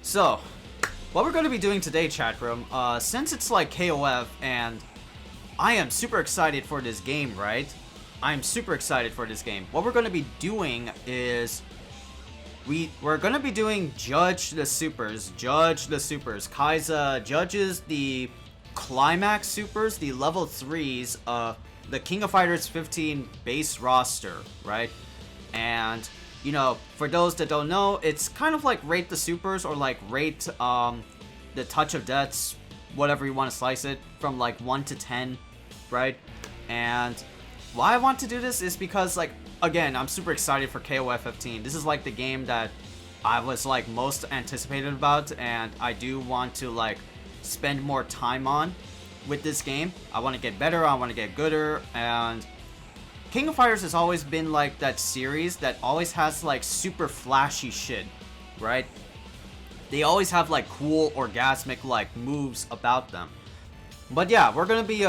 So, what we're going to be doing today, chat room, since it's like KOF, and I am super excited for this game, right? I'm super excited for this game. What we're going to be doing is we're going to be doing Judge the Supers. Khaiza judges the Climax Supers, the level 3s of the King of Fighters 15 base roster, right? And you know, for those that don't know, it's kind of like rate the supers or like rate the touch of deaths, whatever you want to slice it, from like 1 to 10, right? And why I want to do this is because, like, again, I'm super excited for KOF 15. This is like the game that I was like most anticipated about, and I do want to like spend more time on with this game. I want to get better, I want to get gooder, and King of Fighters has always been like that series that always has like super flashy shit, right? They always have like cool orgasmic like moves about them. But yeah, we're gonna be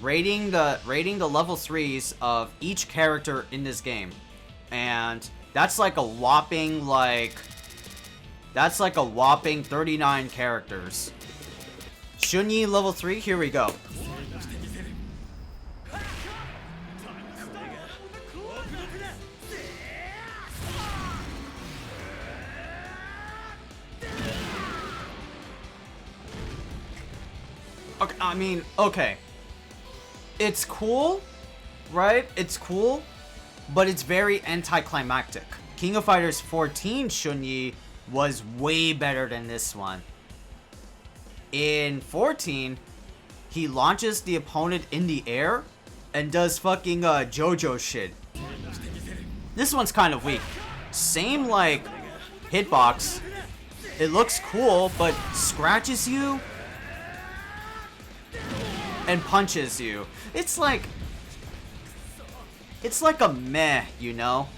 rating the level 3s of each character in this game, and that's like a whopping 39 characters. Shunyi level 3, here we go. Okay, I mean, okay. It's cool, right? It's cool, but it's very anticlimactic. King of Fighters 14 Shunyi was way better than this one. In 14, he launches the opponent in the air and does fucking JoJo shit. This one's kind of weak. Same like hitbox. It looks cool, but scratches you and punches you. It's like a meh, you know?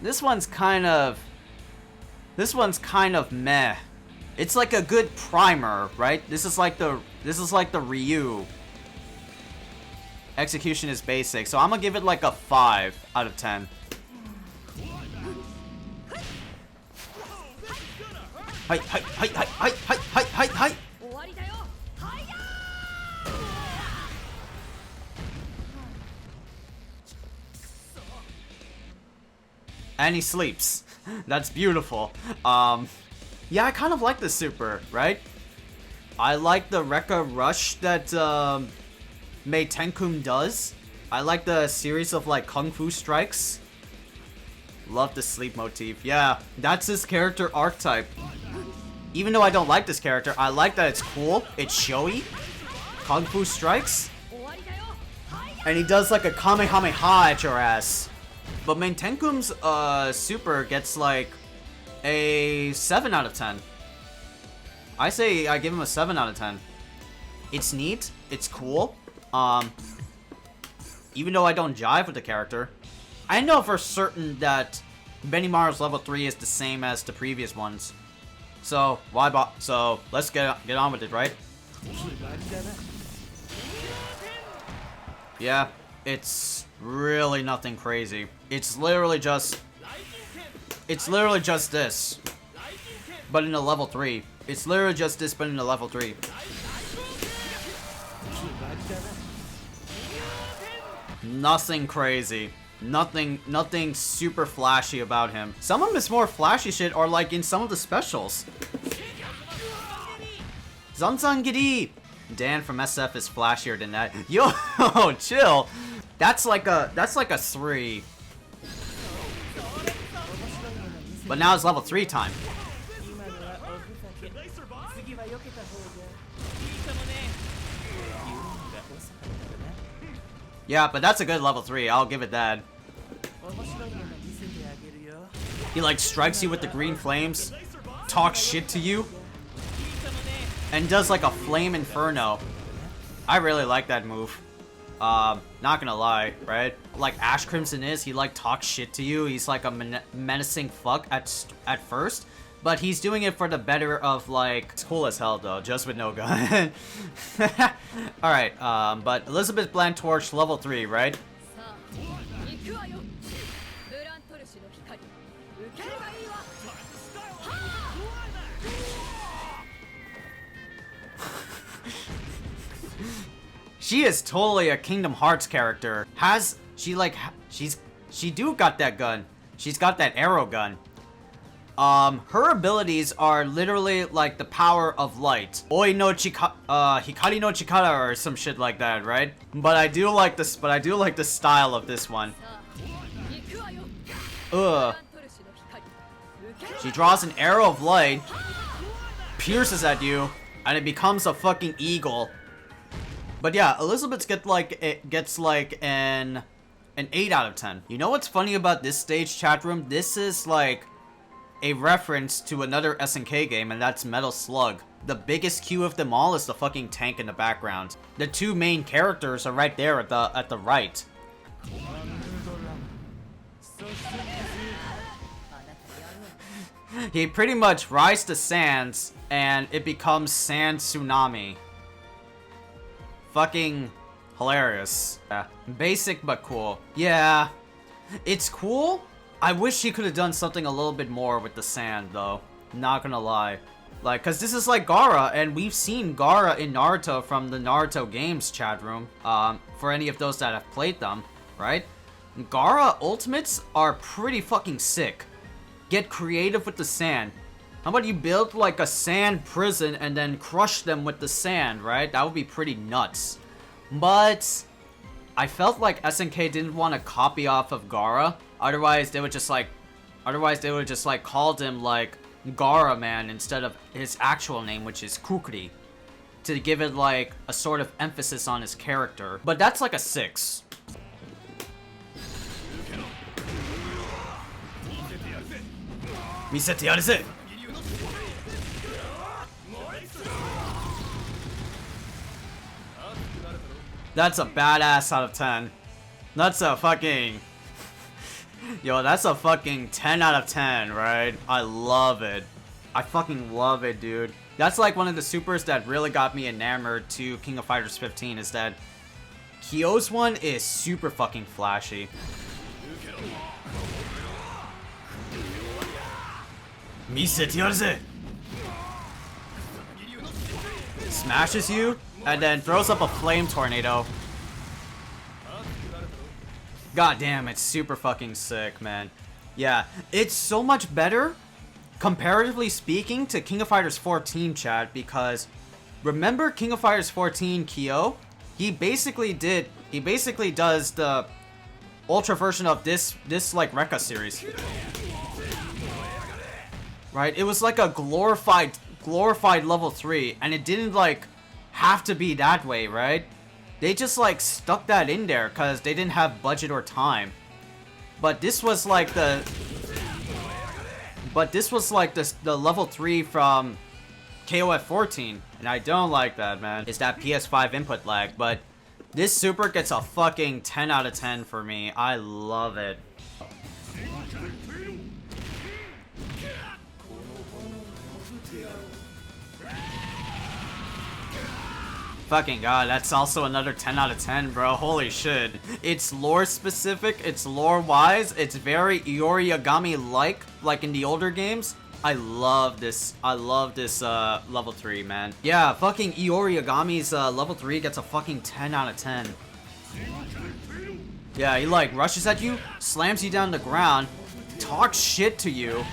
This one's kind of meh. It's like a good primer, right? This is like the Ryu. Execution is basic, so I'm gonna give it like a 5 out of 10. Hi, hi, hi, hi, hi, hi, hi, hi, hi. And he sleeps. That's beautiful. Yeah, I kind of like the super, right? I like the Rekka Rush that Mei Tenkum does. I like the series of like Kung Fu strikes. Love the sleep motif. Yeah, that's his character archetype. Even though I don't like this character, I like that it's cool, it's showy. Kung Fu strikes. And he does like a Kamehameha at your ass. But Mei Tenkum's super gets like a 7 out of 10. I say I give him a 7 out of 10. It's neat, it's cool. Even though I don't jive with the character, I know for certain that Benimaru's level 3 is the same as the previous ones. So so let's get on with it, right? Yeah, it's really nothing crazy. It's literally just this, but in a level 3. It's literally just this, but in a level 3. Nothing crazy. Nothing super flashy about him. Some of his more flashy shit are like in some of the specials. Zanzangiri! Dan from SF is flashier than that. Yo, chill. That's like a 3. But now it's level 3 time. Yeah, but that's a good level 3. I'll give it that. He like strikes you with the green flames, talks shit to you, and does like a flame inferno. I really like that move. Not gonna lie, right? Like Ash Crimson is, he like talks shit to you. He's like a menacing fuck at first, but he's doing it for the better of like. It's cool as hell though, just with no gun. All right, but Elizabeth Bland Torch level 3, right? She is totally a Kingdom Hearts character. She do got that gun. She's got that arrow gun. Her abilities are literally like the power of light. Oi no Hikari no Chikara or some shit like that, right? But I do like this. But I do like the style of this one. Ugh. She draws an arrow of light, pierces at you, and it becomes a fucking eagle. But yeah, Elizabeth gets like an 8 out of 10. You know what's funny about this stage, chat room? This is like a reference to another SNK game, and that's Metal Slug. The biggest Q of them all is the fucking tank in the background. The two main characters are right there at the right. He pretty much rises to sands, and it becomes Sand Tsunami. Fucking hilarious. Yeah. Basic but cool. Yeah, it's cool. I wish he could have done something a little bit more with the sand, though. Not gonna lie. Like, cause this is like Gaara, and we've seen Gaara in Naruto from the Naruto games, chat room. For any of those that have played them, right? Gaara ultimates are pretty fucking sick. Get creative with the sand. How about you build like a sand prison and then crush them with the sand, right? That would be pretty nuts. But I felt like SNK didn't want to copy off of Gaara. Otherwise, they would just like called him like Gaara Man instead of his actual name, which is Kukri, to give it like a sort of emphasis on his character. But that's like a 6. Misete yaruze! That's a badass out of 10. That's a fucking... Yo, that's a fucking 10 out of 10, right? I love it. I fucking love it, dude. That's like one of the supers that really got me enamored to King of Fighters 15, is that Kyo's one is super fucking flashy. Misete yaruze! Smashes you, and then throws up a flame tornado. God damn, it's super fucking sick, man. Yeah, it's so much better, comparatively speaking, to King of Fighters 14, chat, because remember King of Fighters 14 Kyo? He basically does the ultra version of this like Rekka series. Right? It was like a glorified level 3, and it didn't like have to be that way, right? They just like stuck that in there because they didn't have budget or time. But this was like the level 3 from KOF 14, and I don't like that, man. It's that PS5 input lag, but this super gets a fucking 10 out of 10 for me. I love it. Fucking god, that's also another 10 out of 10, bro. Holy shit. It's lore specific, it's lore wise, it's very Iori like in the older games. I love this level 3, man. Yeah, fucking Iori Yagami's level 3 gets a fucking 10 out of 10. Yeah, he like rushes at you, slams you down the ground, talks shit to you,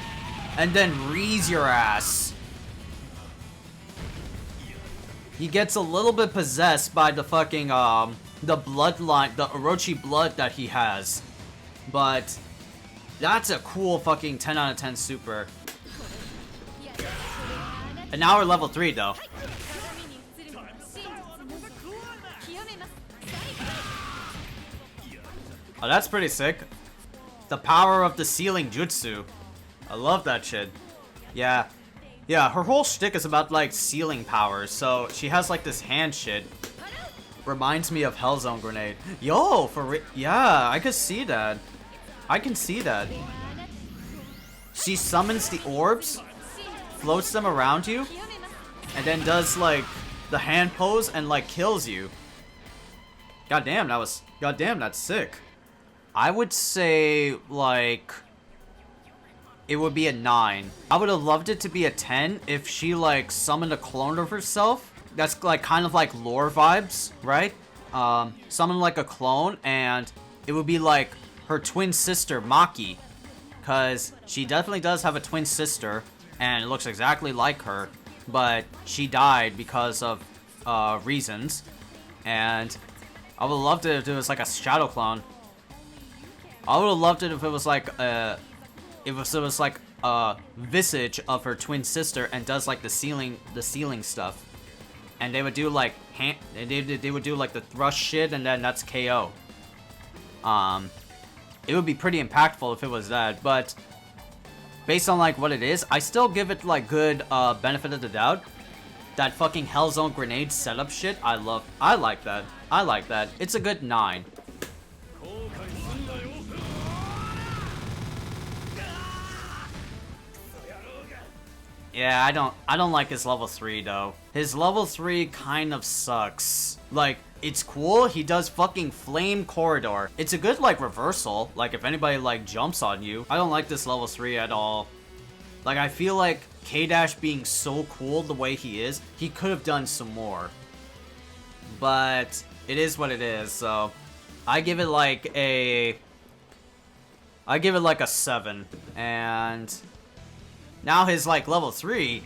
and then rees your ass. He gets a little bit possessed by the fucking, the bloodline, the Orochi blood that he has. But that's a cool fucking 10 out of 10 super. And now we're level 3, though. Oh, that's pretty sick. The power of the sealing jutsu. I love that shit. Yeah. Yeah, her whole shtick is about, like, sealing powers, so she has, like, this hand shit. Reminds me of Hellzone Grenade. Yo, yeah, I could see that. I can see that. She summons the orbs, floats them around you, and then does, like, the hand pose and, like, kills you. Goddamn, that's sick. I would say, like... it would be a 9. I would have loved it to be a 10 if she like summoned a clone of herself. That's like kind of like lore vibes, right? summon like a clone, and it would be like her twin sister Maki, because she definitely does have a twin sister, and it looks exactly like her, but she died because of reasons, and I would have loved it if it was like a shadow clone. I would have loved it if it was like a visage of her twin sister and does like the ceiling stuff, and they would do like they would do like the thrust shit, and then that's KO. It would be pretty impactful if it was that, but based on like what it is, I still give it like good benefit of the doubt. That fucking Hellzone grenade setup shit, I like that. I like that. It's a good 9. Yeah, I don't like his level 3 though. His level 3 kind of sucks. Like, it's cool, he does fucking flame corridor. It's a good like reversal, like if anybody like jumps on you. I don't like this level 3 at all. Like, I feel like K-Dash being so cool the way he is, he could have done some more. But it is what it is, so I give it like a 7. And now his like level 3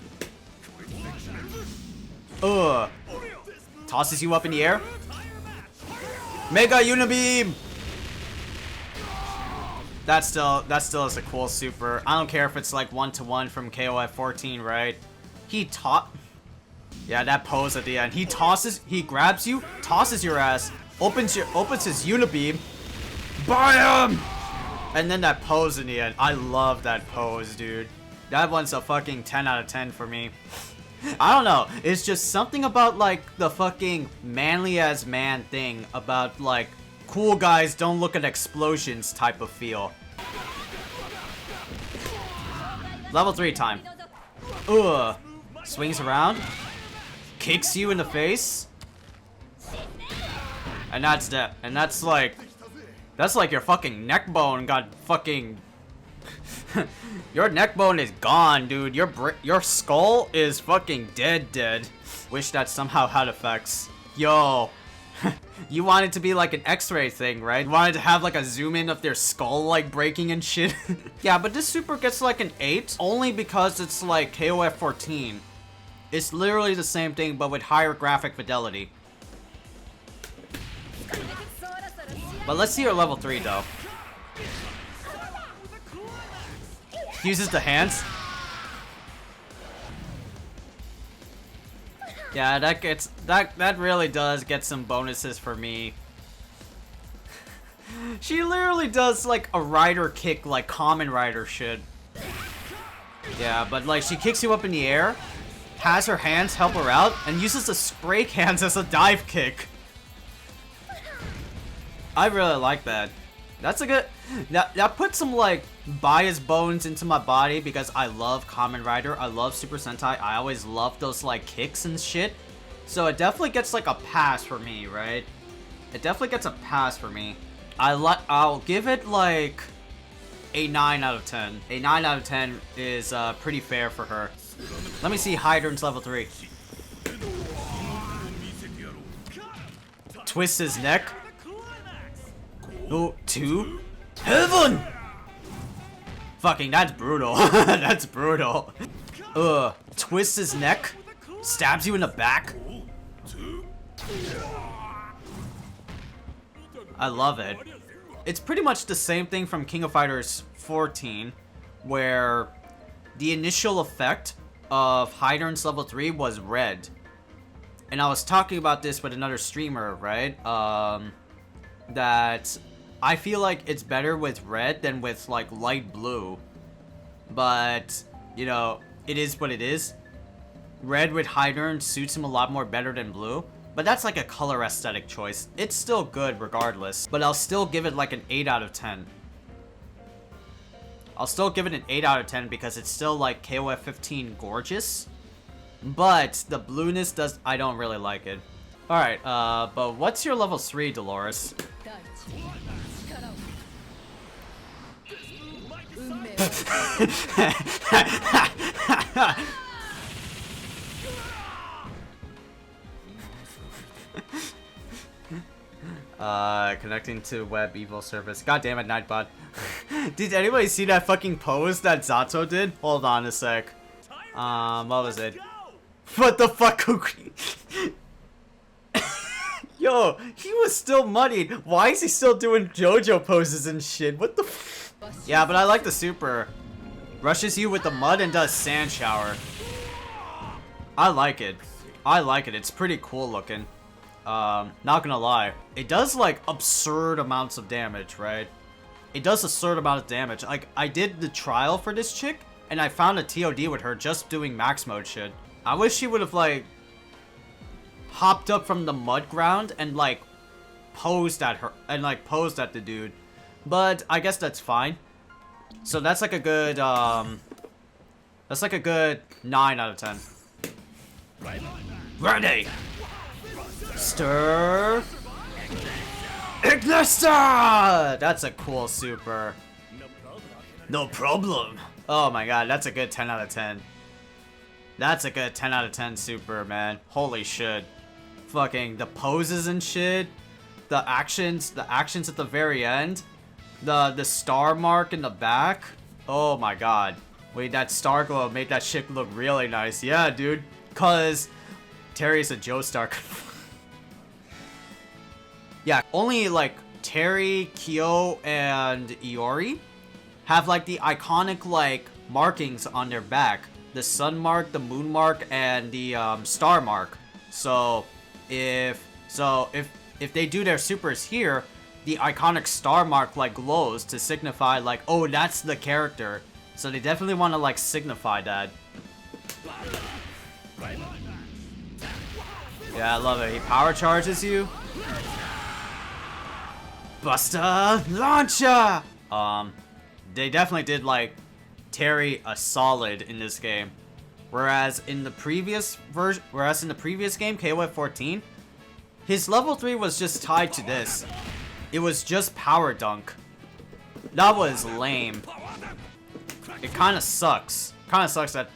tosses you up in the air. Mega Unibeam! That still is a cool super. I don't care if it's like 1-to-1 from KOF 14, right? Yeah, that pose at the end. He grabs you, tosses your ass, opens his Unibeam. BAM! And then that pose in the end. I love that pose, dude. That one's a fucking 10 out of 10 for me. I don't know. It's just something about like the fucking manly as man thing about like cool guys don't look at explosions type of feel. Level 3 time. Swings around. Kicks you in the face. And that's that. And that's like your fucking neck bone got fucking... Your neck bone is gone, dude. Your skull is fucking dead. Wish that somehow had effects. Yo. You want it to be like an x-ray thing, right? You wanted to have like a zoom in of their skull like breaking and shit. Yeah, but this super gets like an 8 only because it's like KOF 14. It's literally the same thing but with higher graphic fidelity. But let's see your level 3 though. Uses the hands. Yeah, that really does get some bonuses for me. She literally does like a rider kick like common rider should. Yeah, but like she kicks you up in the air, has her hands help her out, and uses the spray cans as a dive kick. I really like that. That's a good... That puts some, like, bias bones into my body because I love Kamen Rider. I love Super Sentai. I always love those, like, kicks and shit. So it definitely gets, like, a pass for me, right? It definitely gets a pass for me. I'll give it, like, a 9 out of 10. A 9 out of 10 is pretty fair for her. Let me see Hydron's level 3. Twist his neck. Oh, 2? Heaven! Fucking, that's brutal. That's brutal. Twists his neck. Stabs you in the back. I love it. It's pretty much the same thing from King of Fighters 14, where the initial effect of Hydron's level 3 was red. And I was talking about this with another streamer, right? That I feel like it's better with red than with like light blue, but you know, it is what it is. Red with Hydron suits him a lot more better than blue, but that's like a color aesthetic choice. It's still good regardless, but I'll still give it like an 8 out of 10. I'll still give it an 8 out of 10 because it's still like KOF 15 gorgeous, but the blueness I don't really like it. Alright, but what's your level 3, Dolores? Connecting to web evil service. God damn it, Nightbot. Did anybody see that fucking pose that Zato did? Hold on a sec. What was it? What the fuck? Yo, he was still muddied. Why is he still doing JoJo poses and shit? What the f— Yeah, but I like the super. Rushes you with the mud and does sand shower. I like it. I like it. It's pretty cool looking. Not gonna lie. It does like absurd amounts of damage, right? It does absurd amount of damage. Like, I did the trial for this chick, and I found a TOD with her just doing max mode shit. I wish she would have like hopped up from the mud ground and like posed at her and like posed at the dude. But I guess that's fine. So that's like a good 9 out of 10. Ready. Stir. Ignista! That's a cool super. No problem. Oh my god, that's a good 10 out of 10. That's a good 10 out of 10 super, man. Holy shit. Fucking the poses and shit. The actions at the very end. The star mark in the back. Oh my god. Wait, that star glow made that shit look really nice. Yeah, dude. Cause Terry's a Joestar. Yeah, only like Terry, Kyo, and Iori have like the iconic like markings on their back. The sun mark, the moon mark, and the star mark. So if they do their supers here, the iconic star mark like glows to signify like, oh, that's the character. So they definitely want to like signify that. Yeah, I love it. He power charges you. Buster Launcher! They definitely did like Terry a solid in this game. Whereas in the previous game, KOF 14, his level 3 was just tied to this. It was just power dunk. That was lame. It kind of sucks. Kind of sucks that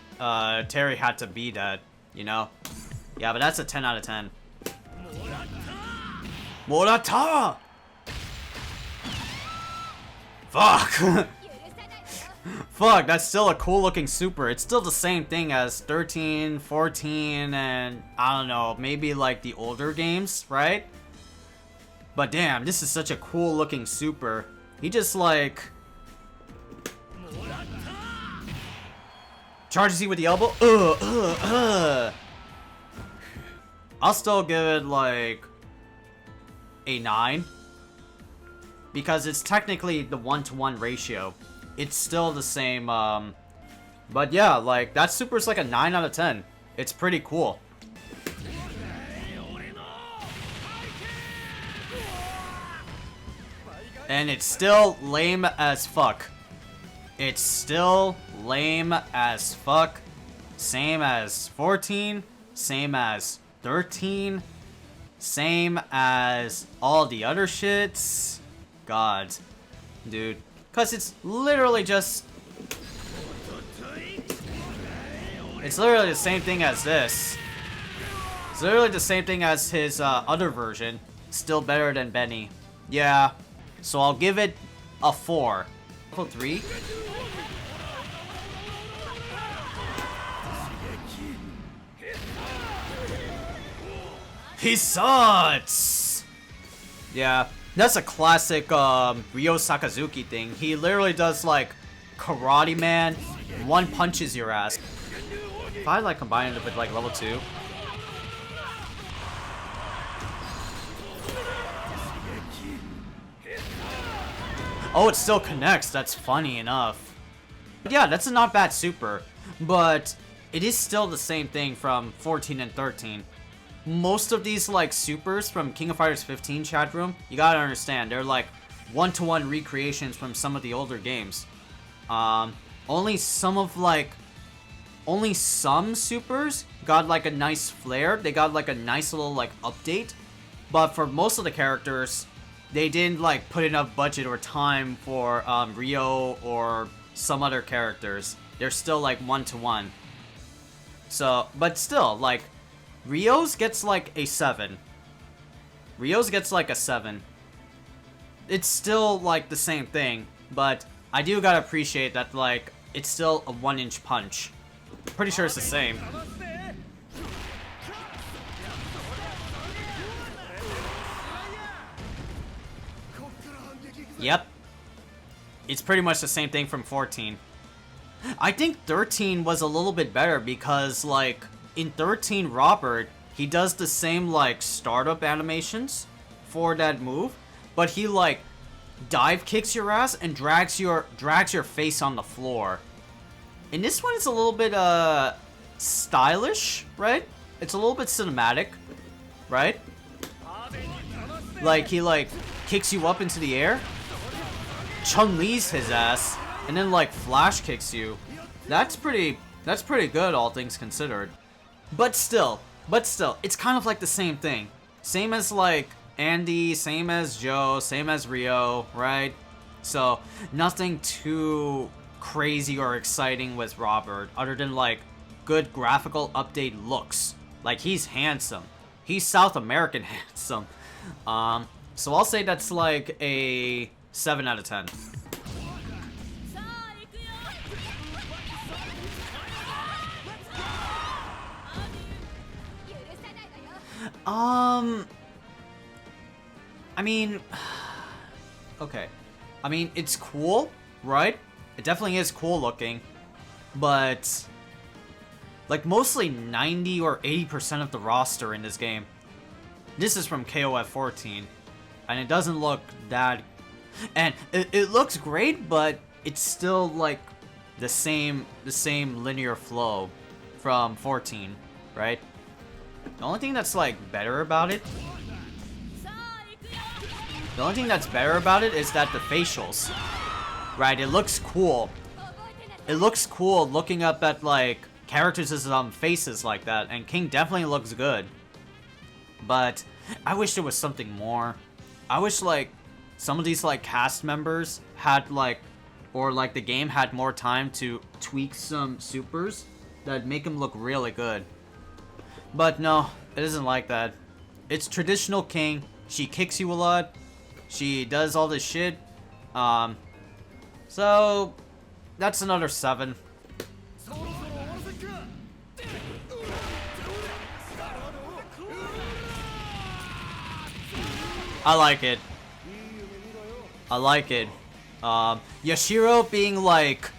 Terry had to be that, you know? Yeah, but that's a 10 out of 10. Morata! Fuck! Fuck, that's still a cool looking super. It's still the same thing as 13, 14, and I don't know, maybe like the older games, right? But damn, this is such a cool looking super. He just like charges you with the elbow. I'll still give it like a 9. Because it's technically the 1-to-1 ratio. It's still the same, but yeah, like, that super's like a 9 out of 10. It's pretty cool. And it's still lame as fuck. It's still lame as fuck. Same as 14, same as 13, same as all the other shits. God, dude. Cause it's literally just... It's literally the same thing as this. It's literally the same thing as his other version. Still better than Benny. Yeah. So I'll give it a 4. Level 3? He sucks! Yeah. That's a classic Ryo Sakazuki thing. He literally does like Karate Man, one punches your ass. If I like combine it with like level 2. Oh, it still connects. That's funny enough. But yeah, that's a not bad super. But it is still the same thing from 14 and 13. Most of these like supers from King of Fighters 15 chat room, you gotta understand, they're like 1-to-1 recreations from some of the older games. Only some supers got like a nice flair. They got like a nice little like update. But for most of the characters, they didn't like put enough budget or time for Ryo or some other characters. They're still like 1-to-1. So, but still, like, Ryo's gets like a 7. Ryo's gets like a 7. it's still like the same thing, but I do gotta appreciate that like it's still a 1-inch punch. Pretty sure it's the same. Yep. It's pretty much the same thing from 14. I think 13 was a little bit better because, like, in 13, Robert, he does the same, like, startup animations for that move, but he, like, dive kicks your ass and drags your face on the floor. In this one, it's a little bit, stylish, right? It's a little bit cinematic, right? Like, he, like, kicks you up into the air, Chun-Li's his ass, and then like flash kicks you. That's pretty good, all things considered. But still, it's kind of like the same thing. Same as like Andy, same as Joe, same as Rio, right? So nothing too crazy or exciting with Robert, other than like good graphical update looks. Like he's handsome. He's South American handsome. So I'll say that's like a 7 out of 10. I mean, okay. I mean, it's cool, right? It definitely is cool looking, but like mostly 90 or 80% of the roster in this game. This is from KOF 14, and it doesn't look that. And it looks great, but it's still like the same linear flow from 14, right? The only thing that's like better about it, is that the facials, right? It looks cool. It looks cool looking up at like characters' faces like that, and King definitely looks good. But I wish there was something more. I wish like some of these like cast members had like, or like the game had more time to tweak some supers that make them look really good. But no, it isn't like that. It's traditional King. She kicks you a lot. She does all this shit. So that's another 7. I like it. I like it. Yashiro being like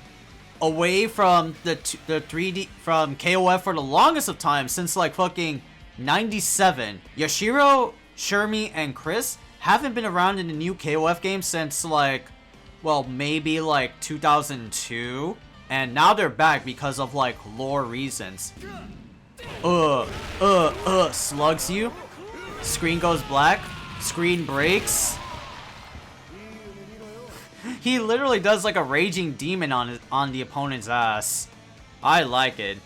away from the 3D from KOF for the longest of time since like fucking 97. Yashiro, Shermie, and Chris haven't been around in the new KOF game since like, well, maybe like 2002, and now they're back because of like lore reasons. Slugs you. Screen goes black. Screen breaks. He literally does like a raging demon on the opponent's ass. I like it.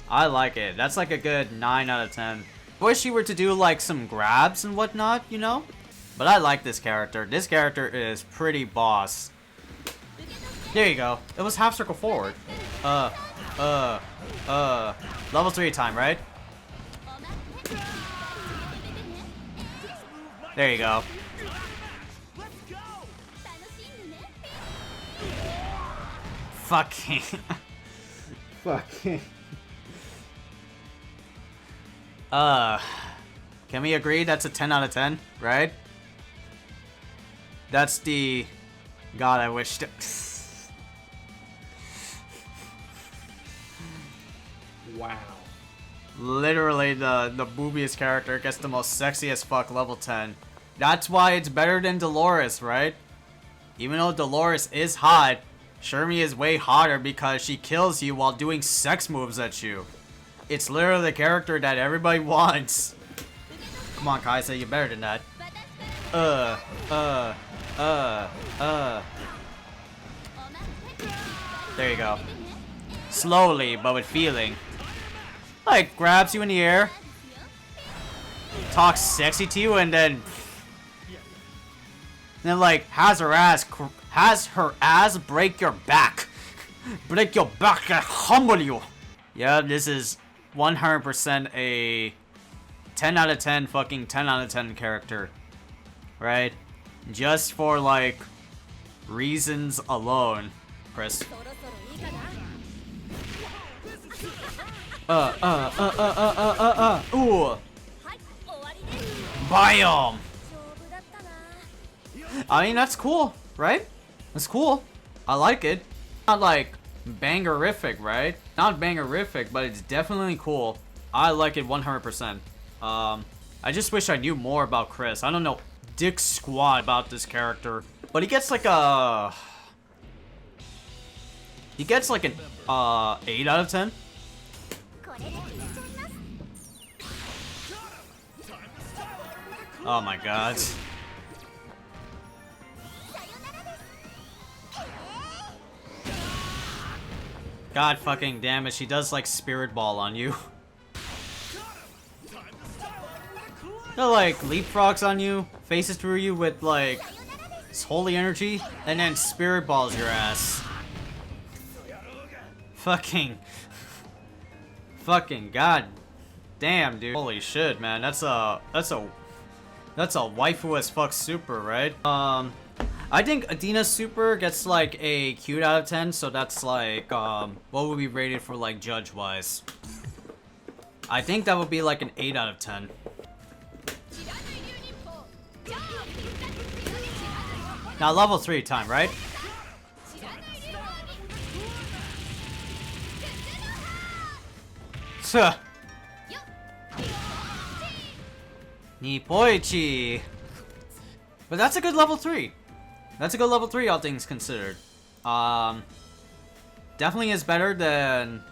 I like it. That's like a good 9 out of 10. Wish he were to do like some grabs and whatnot, you know? But I like this character. This character is pretty boss. There you go. It was half circle forward. Level 3 time, right? There you go. Fucking. Fucking. Can we agree that's a 10 out of 10, right? That's the... God, I wish to... Wow. Literally the boobiest character gets the most sexy as fuck level 10. That's why it's better than Dolores, right? Even though Dolores is hot, Shermie is way hotter because she kills you while doing sex moves at you. It's literally the character that everybody wants. Come on, Khaiza, you're better than that. There you go. Slowly, but with feeling. Like, grabs you in the air, talks sexy to you, and then like, has her ass break your back. Break your back and humble you. Yeah, this is 100% a 10 out of 10 fucking 10 out of 10 character. Right? Just for, like, reasons alone. Chris. Ooh. Biome. I mean, that's cool, right? That's cool. I like it. Not like bangerific, right? Not bangerific, but it's definitely cool. I like it 100%. I just wish I knew more about Chris. I don't know dick squat about this character. But he gets like a... He gets like an 8 out of 10. Oh my god. God fucking damn it, she does like Spirit Ball on you. They'll like leapfrogs on you, faces through you with like holy energy, and then Spirit Balls your ass. Fucking god damn, dude. Holy shit, man. That's a waifu as fuck super, right? I think Adina's super gets like a cute out of 10, so that's like what would be rated for like judge wise? I think that would be like an 8 out of 10. Now level 3 time, right? Nipoichi. But that's a good level 3. That's a good level 3, all things considered. Definitely is better than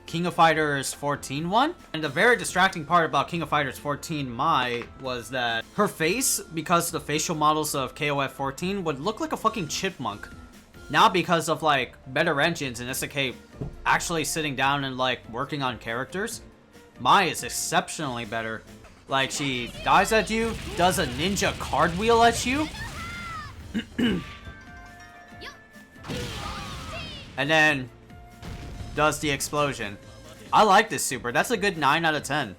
King of Fighters 14 one. And the very distracting part about King of Fighters 14 Mai was that her face, because the facial models of KOF 14 would look like a fucking chipmunk. Now because of like better engines and SK actually sitting down and like working on characters, Mai is exceptionally better. Like she dives at you, does a ninja cartwheel at you, and then does the explosion. I like this super. That's a good 9 out of 10.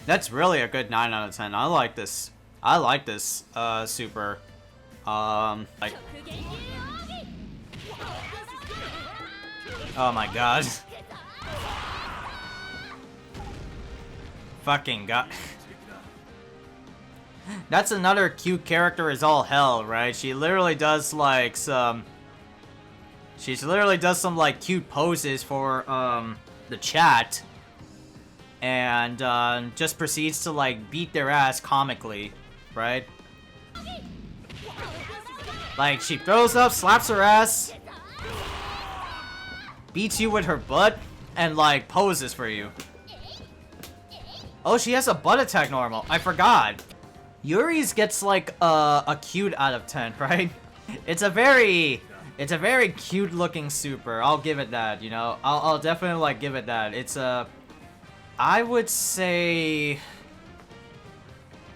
That's really a good 9 out of 10. I like this. I like this super. Like, oh my god. Fucking god. That's another cute character as all hell, right? She literally does like some... She literally does some like cute poses for the chat. And just proceeds to like beat their ass comically, right? Like she throws up, slaps her ass, beats you with her butt, and like poses for you. Oh, she has a butt attack normal. I forgot. Yuri's gets like a cute out of 10, right? It's a very cute looking super. I'll give it that, you know. I'll definitely like give it that. It's a I would say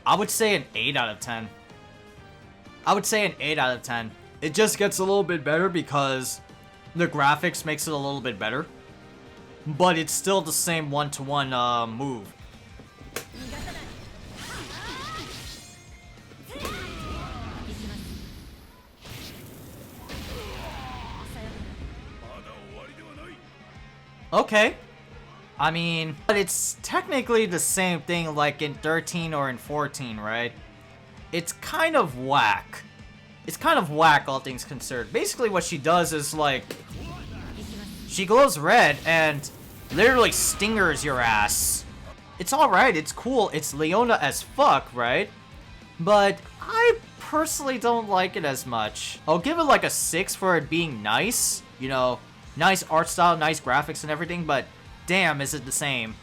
an 8 out of 10. I would say an 8 out of 10. It just gets a little bit better because the graphics makes it a little bit better. But it's still the same one-to-one move. Okay. I mean, but it's technically the same thing like in 13 or in 14, right? It's kind of whack. It's kind of whack, all things considered. Basically what she does is like, she glows red and literally stingers your ass. It's alright, it's cool, it's Leona as fuck, right? But I personally don't like it as much. I'll give it like a 6 for it being nice, you know, nice art style, nice graphics and everything, but damn, is it the same.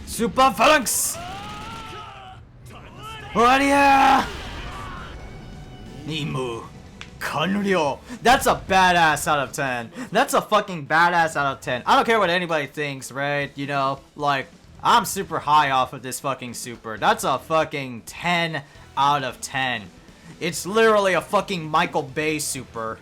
Super Phalanx! Waria! Nimu. Kanryo. That's a badass out of 10. That's a fucking badass out of 10. I don't care what anybody thinks, right? You know, like, I'm super high off of this fucking super. That's a fucking 10 out of 10. It's literally a fucking Michael Bay super.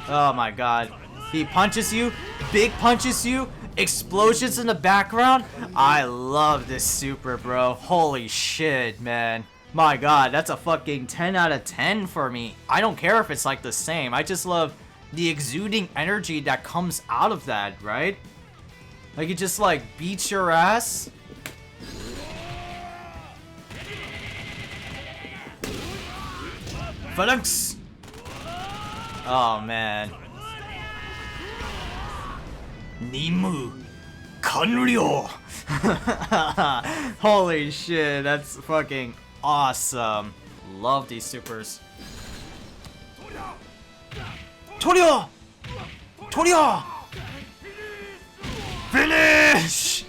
Oh my god. He punches you, big punches you, explosions in the background. I love this super, bro. Holy shit, man. My god, that's a fucking 10 out of 10 for me. I don't care if it's like the same. I just love the exuding energy that comes out of that, right? Like it just like beats your ass. Phalanx! Oh man. Nimu Kanryo! Holy shit, that's fucking awesome. Love these supers. Torio! Torio! Finish!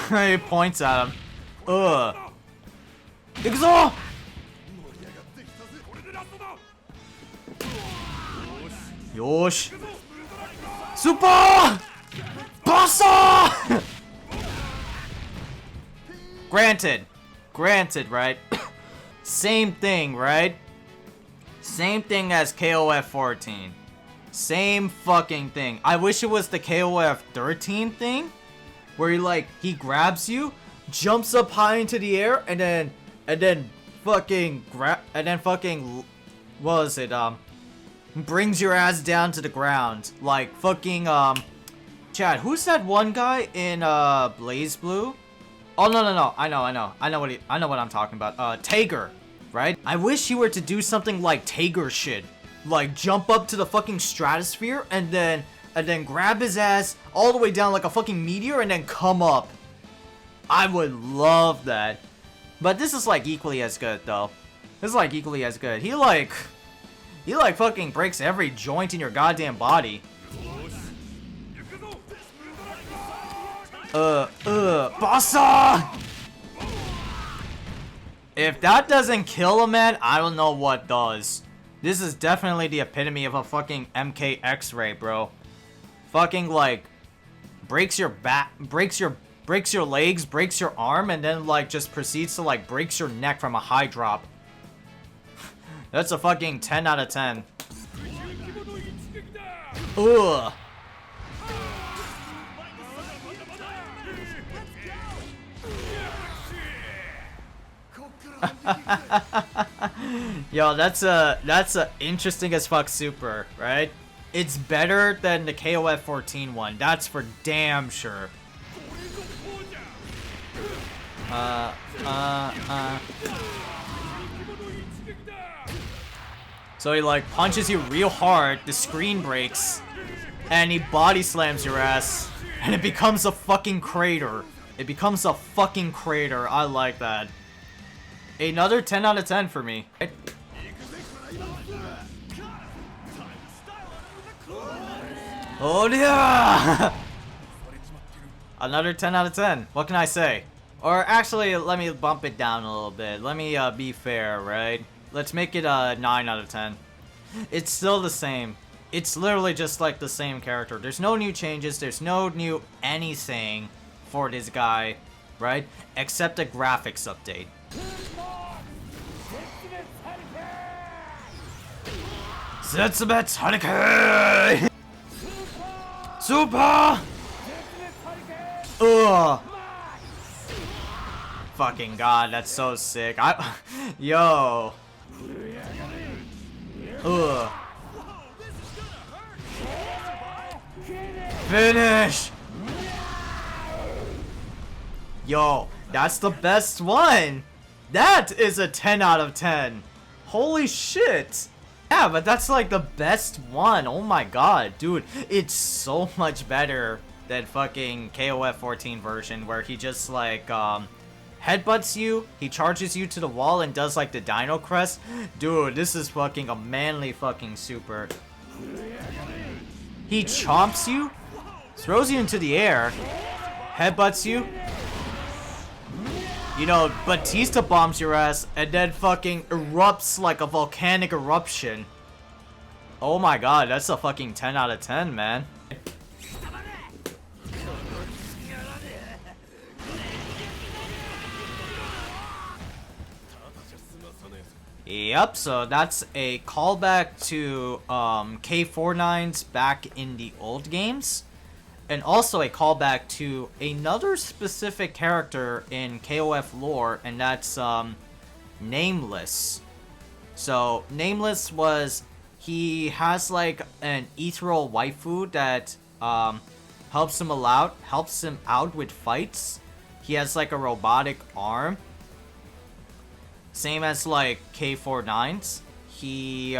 He points at him. Ugh. Ikuzo! Yosh! Super! Bassa! Granted, right? Same thing, right? Same thing as KOF 14. Same fucking thing. I wish it was the KOF 13 thing, where he grabs you, jumps up high into the air, and then fucking what was it? Brings your ass down to the ground, like fucking Chad. Who's that one guy in Blaze Blue? Oh no! I know what I'm talking about. Tager, right? I wish he were to do something like Tager shit, like jump up to the fucking stratosphere and then grab his ass all the way down like a fucking meteor and then come up. I would love that. But this is like equally as good though. This is like equally as good. He like fucking breaks every joint in your goddamn body. Bassa! If that doesn't kill a man, I don't know what does. This is definitely the epitome of a fucking MK X-ray, bro. Fucking like breaks your back, breaks your legs, breaks your arm, and then like just proceeds to like breaks your neck from a high drop. That's a fucking 10 out of 10. Ugh. Yo, that's a interesting as fuck super, right? It's better than the KOF 14 one. That's for damn sure. So he like punches you real hard, the screen breaks, and he body slams your ass, and it becomes a fucking crater. It becomes a fucking crater. I like that. Another 10 out of 10 for me. Oh yeah! Another 10 out of 10. What can I say? Or actually, let me bump it down a little bit. Let me be fair, right? Let's make it a 9 out of 10. It's still the same. It's literally just like the same character. There's no new changes. There's no new anything for this guy, right? Except a graphics update. Zetsubetsu Hurricane! Super! Ugh! Fucking god, that's so sick. Yo! Ugh! Finish! Yo, that's the best one! That is a 10 out of 10! Holy shit! Yeah, but that's like the best one. Oh my god, dude. It's so much better than fucking KOF 14 version where he just like headbutts you, he charges you to the wall and does like the Dino Crest. Dude, this is fucking a manly fucking super. He chomps you, throws you into the air, headbutts you. You know, Batista bombs your ass and then fucking erupts like a volcanic eruption. Oh my god, that's a fucking 10 out of 10, man. Yep, so that's a callback to K49's back in the old games. And also a callback to another specific character in KOF lore, and that's Nameless. So Nameless he has like an ethereal waifu that helps him out with fights. He has like a robotic arm. Same as like K49's. He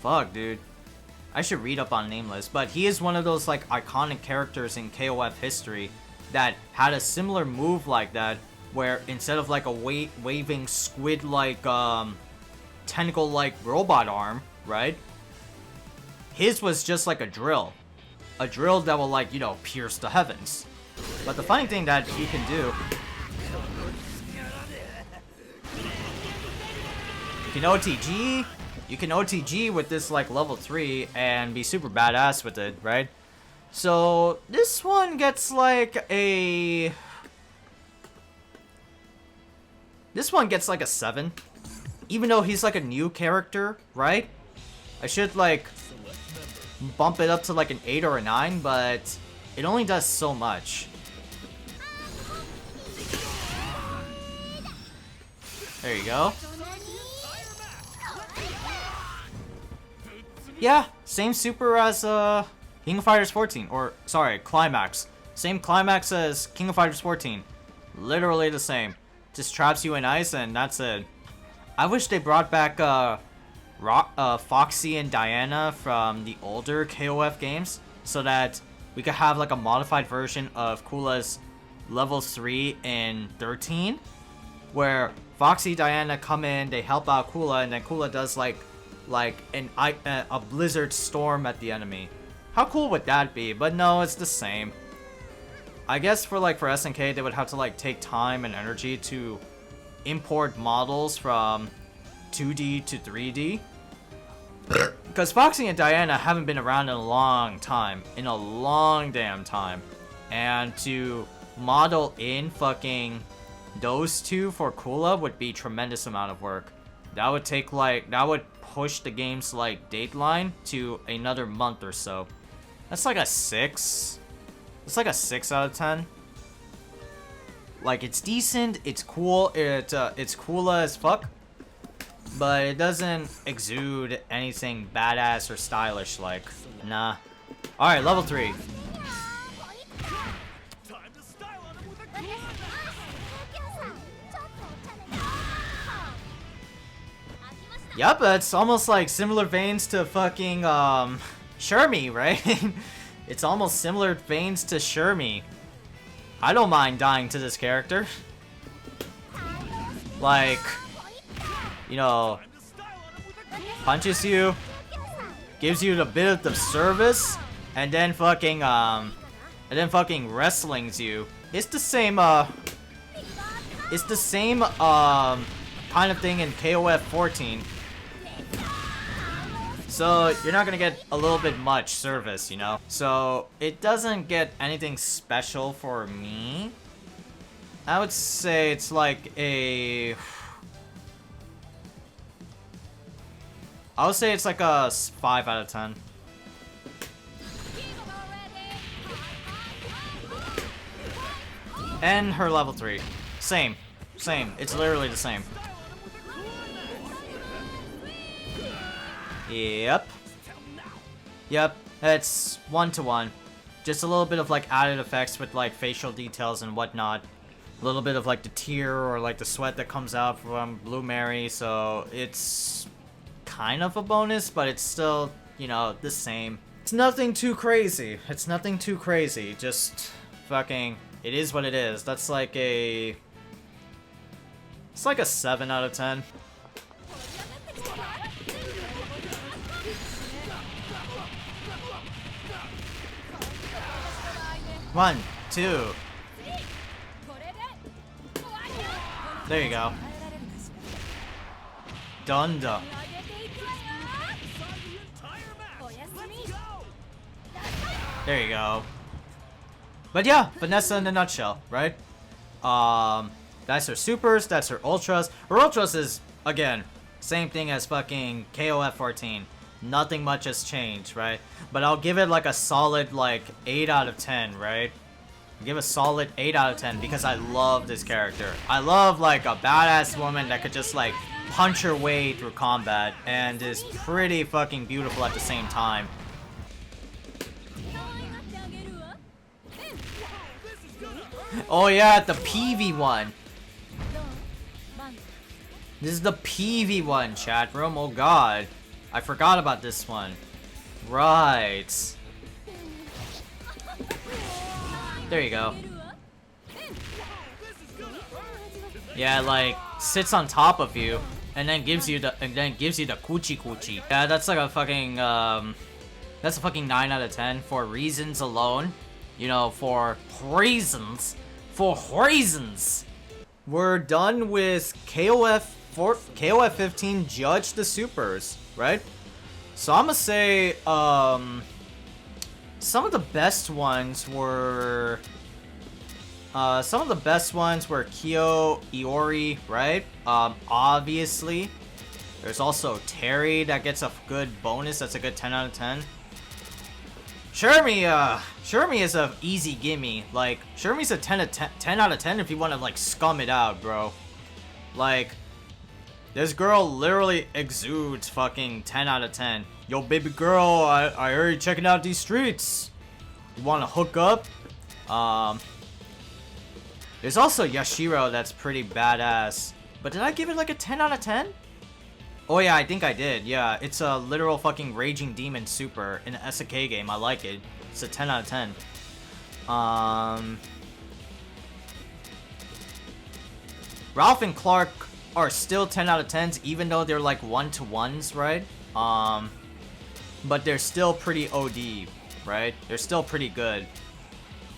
fuck, dude. I should read up on Nameless, but he is one of those like iconic characters in KOF history that had a similar move like that, where instead of like a waving squid like tentacle like robot arm, right? His was just like a drill that will like, you know, pierce the heavens. But the funny thing that he can do, you can OTG with this like level 3 and be super badass with it, right? So this one gets like a 7. Even though he's like a new character, right? I should like bump it up to like an 8 or a 9, but it only does so much. There you go. Yeah, same super as King of Fighters 14, or sorry, Climax. Same Climax as King of Fighters 14. Literally the same. Just traps you in ice and that's it. I wish they brought back Foxy and Diana from the older KOF games, so that we could have like a modified version of Kula's level 3 in 13, where Foxy, Diana come in, they help out Kula, and then Kula does like a blizzard storm at the enemy. How cool would that be? But no, it's the same. I guess for SNK, they would have to like take time and energy to import models from 2D to 3D. Because Foxy and Diana haven't been around in a long time. In a long damn time. And to model in fucking those two for Kula would be tremendous amount of work. That would take that would push the game's dateline to another month or so. That's like a 6. It's like a 6 out of 10. Like, it's decent, it's cool, it's Kula as fuck, but it doesn't exude anything badass or stylish like. Nah. Alright, level 3. Yep, it's almost like similar veins to fucking Shermie, right? It's almost similar veins to Shermie. I don't mind dying to this character. Like, you know, punches you, gives you a bit of the service, and then fucking wrestlings you. It's the same kind of thing in KOF 14. So you're not gonna get a little bit much service, you know? So it doesn't get anything special for me. I would say it's like a... I would say it's like a 5 out of 10. And her level 3. Same. Same. It's literally the same. Yep. Yep. It's 1-to-1. Just a little bit of added effects with facial details and whatnot. A little bit of the tear or the sweat that comes out from Blue Mary. So it's kind of a bonus, but it's still, you know, the same. It's nothing too crazy. It's nothing too crazy. Just fucking, it is what it is. That's like a... It's like a 7 out of 10. One, two. There you go. Dunda. There you go. But yeah, Vanessa in a nutshell, right? That's her supers, that's her ultras. Her ultras is, again, same thing as fucking KOF 14. Nothing much has changed, right? But I'll give it like a solid like 8 out of 10, right? Give a solid 8 out of 10 because I love this character. I love like a badass woman that could just like punch her way through combat and is pretty fucking beautiful at the same time. Oh yeah, the PV one. This is the PV one, chat room. Oh god. I forgot about this one. Right. There you go. Yeah, like sits on top of you and then gives you the coochie coochie. Yeah, that's like a fucking that's a fucking 9 out of 10 for reasons alone. You know, for reasons. For reasons. We're done with KOF 15 Judge the Supers, right? So I'm gonna say some of the best ones were Kyo, Iori, right? Obviously. There's also Terry that gets a good bonus. That's a good 10 out of 10. Shermie is a easy gimme. Like, Shermie's a 10 out of 10 if you want to, like, scum it out, bro. Like, this girl literally exudes fucking 10 out of 10. Yo, baby girl, I heard you checking out these streets. You want to hook up? There's also Yashiro that's pretty badass. But did I give it like a 10 out of 10? Oh yeah, I think I did. Yeah, it's a literal fucking Raging Demon Super in an SK game. I like it. It's a 10 out of 10. Ralph and Clark are still 10 out of 10s, even though they're like 1-to-1s, right? But they're still pretty OD, right? They're still pretty good.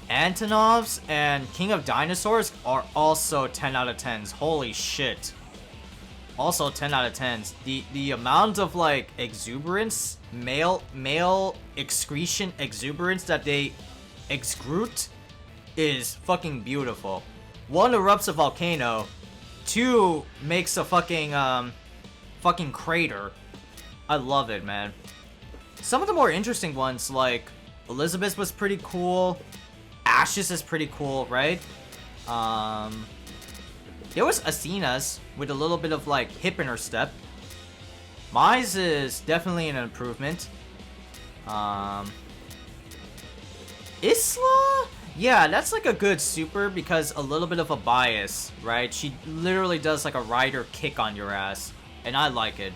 Antonovs and King of Dinosaurs are also 10 out of 10s. Holy shit. Also 10 out of 10s. The amount of like exuberance, male excretion exuberance that they excrete is fucking beautiful. 1 erupts a volcano, 2 makes a fucking crater. I love it, man. Some of the more interesting ones, like Elizabeth was pretty cool. Ashes is pretty cool, right? There was Athena's with a little bit of like hip in her step. Mai's is definitely an improvement. Isla? Yeah, that's like a good super because a little bit of a bias, right? She literally does like a rider kick on your ass. And I like it.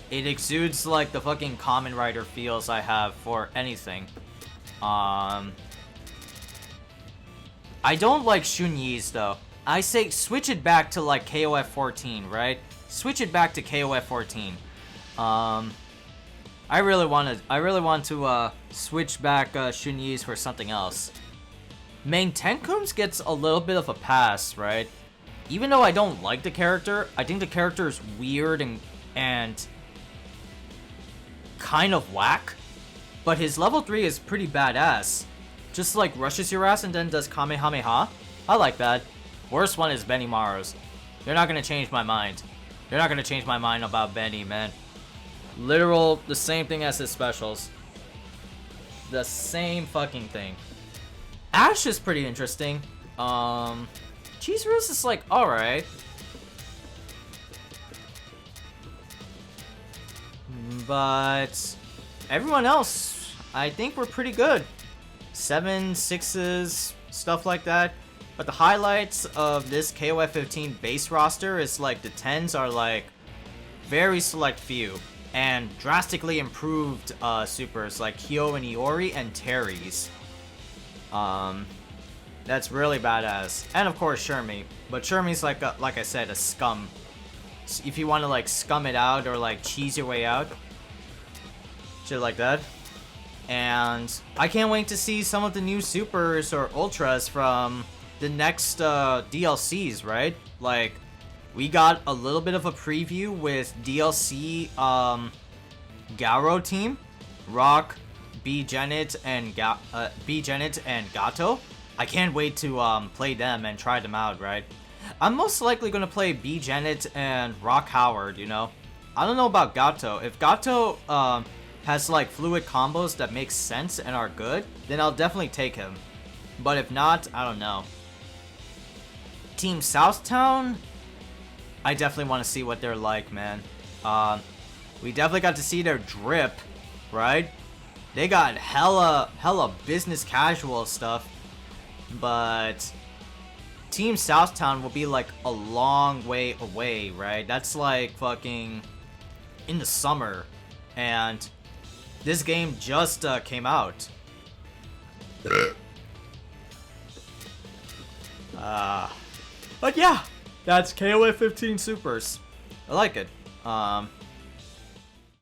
It exudes like the fucking Kamen Rider feels I have for anything. I don't like Shunyi's though. I say switch it back to like KOF 14, right? Switch it back to KOF 14. I really want to switch back Shunyi's for something else. Main Tenkum's gets a little bit of a pass, right? Even though I don't like the character, I think the character is weird and kind of whack. But his level 3 is pretty badass. Just like rushes your ass and then does Kamehameha. I like that. Worst one is Benimaru's. They're not gonna change my mind. They're not gonna change my mind about Benny, man. Literal, the same thing as his specials. The same fucking thing. Ash is pretty interesting. Chizuru is like, alright. But everyone else, I think we're pretty good. 7, 6s, stuff like that. But the highlights of this KOF 15 base roster is like the 10s are like very select few. And drastically improved supers like Kyo and Iori and Terry's. That's really badass. And of course Shermie. But Shermie's like I said, a scum. If you want to like scum it out or like cheese your way out. Shit like that. And I can't wait to see some of the new supers or ultras from the next DLCs, right? Like, we got a little bit of a preview with DLC Garo team, Rock, B-Genet, and Gato. I can't wait to play them and try them out, right? I'm most likely gonna play B Janet and Rock Howard, you know? I don't know about Gato. If Gato has like fluid combos that make sense and are good, then I'll definitely take him. But if not, I don't know. Team Southtown, I definitely want to see what they're like, man. We definitely got to see their drip, right? They got hella business casual stuff, but Team Southtown will be like a long way away, right? That's like fucking in the summer, and this game just came out. But yeah, that's KOF 15 Supers. I like it.